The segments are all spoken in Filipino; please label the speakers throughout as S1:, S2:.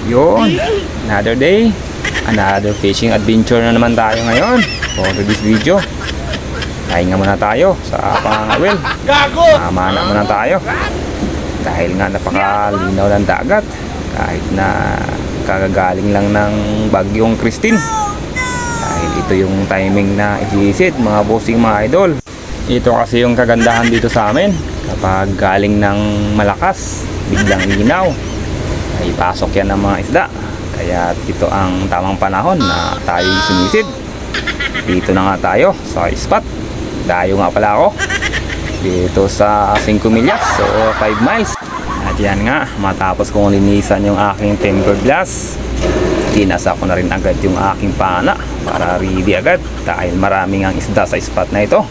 S1: Yun, another day, another fishing adventure na naman tayo ngayon. For this video, pahinga muna tayo sa pangangawil. Mamana muna tayo dahil nga napakalinaw ng dagat kahit na kagagaling lang ng bagyong Christine. Dahil ito yung timing na ihisid mga bossing, mga idol. Ito kasi yung kagandahan dito sa amin, kapag galing ng malakas, biglang linaw, ay pasok yan ng mga isda. Kaya ito ang tamang panahon na tayo sumisid. Dito na nga tayo sa spot. Dayo nga pala ako dito sa 5 milyas, so 5 miles. At yan nga, matapos kong linisan yung aking tempered glass, kinasa ko na rin agad yung aking pana para ready agad dahil maraming ang isda sa spot na ito.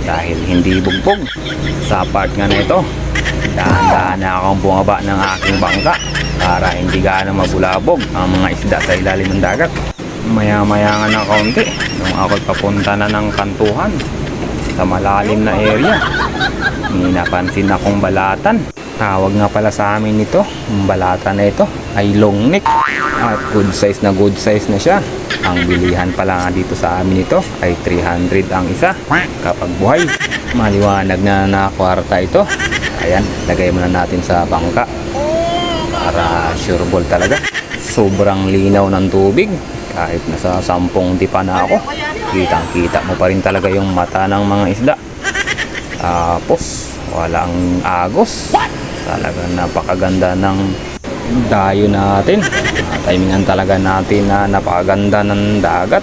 S1: Dahil hindi bugbog sa part nga na ito, dahan-dahan na akong bumaba ng aking bangka para hindi gaano mabulabog ang mga isda sa ilalim ng dagat. Maya-maya nga ng kaunti nung ako'y papunta na ng kantuhan sa malalim na area, may napansin akong balatan. Tawag nga pala sa amin nito, yung balatan na ito ay long neck, at good size na siya. Ang bilihan pala nga dito sa amin ito ay 300 ang isa kapag buhay. Maliwanag na kwarta ito. Ayan, lagay muna natin sa bangka para sure ball talaga. Sobrang linaw ng tubig, kahit nasa 10 tipa na ako, kitang kita mo pa rin talaga yung mata ng mga isda. Tapos walang agos, talagang napakaganda ng dayo natin. Timingan talaga natin na napakaganda ng dagat.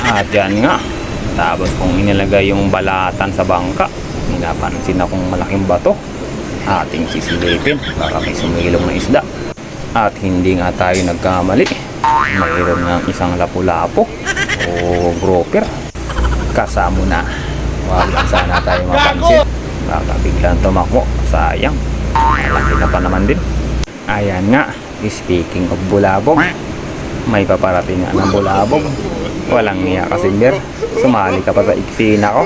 S1: At yan nga, tapos kung inilagay yung balatan sa bangka, napansin akong malaking bato. Ating sisilipin para may sumilong na isda. At hindi nga tayo nagkamali, mayroon ng isang lapu-lapo o grouper kasama na. Wag lang sana tayo mapansin, baka biglang tumakbo, sayang, malaki na pa naman din. Ayan nga, speaking of bulabog, may paparating nga ng bulabog. Walang niya kasi Ber, sumali ka pa sa eksena ko,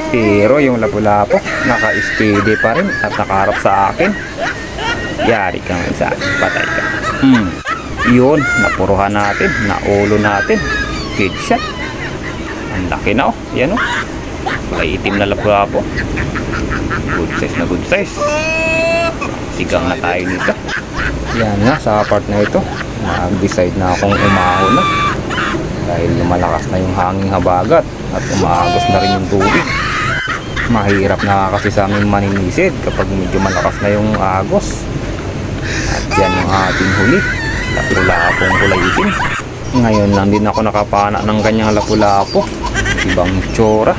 S1: pero yung lapu-lapo naka-steady pa rin at nakaharap sa akin. Yari kang isa, patay ka. Yun, napuruhan natin, naulo natin, good shot. Ang laki na, oh, yan, oh, may itim na lapu-lapo, good size na good size. Sigang na tayo nito. Yan nga, sa part na ito nag-decide na akong umahon na dahil malakas na yung hanging habagat at umaagos na rin yung tubig. Mahirap na kasi sa aming maninisid kapag medyo malakas na yung agos. At yan yung ating huli, lapu-lapong kulay itim. Ngayon lang din ako nakapana ng kanyang lapu-lapo, ibang tsura.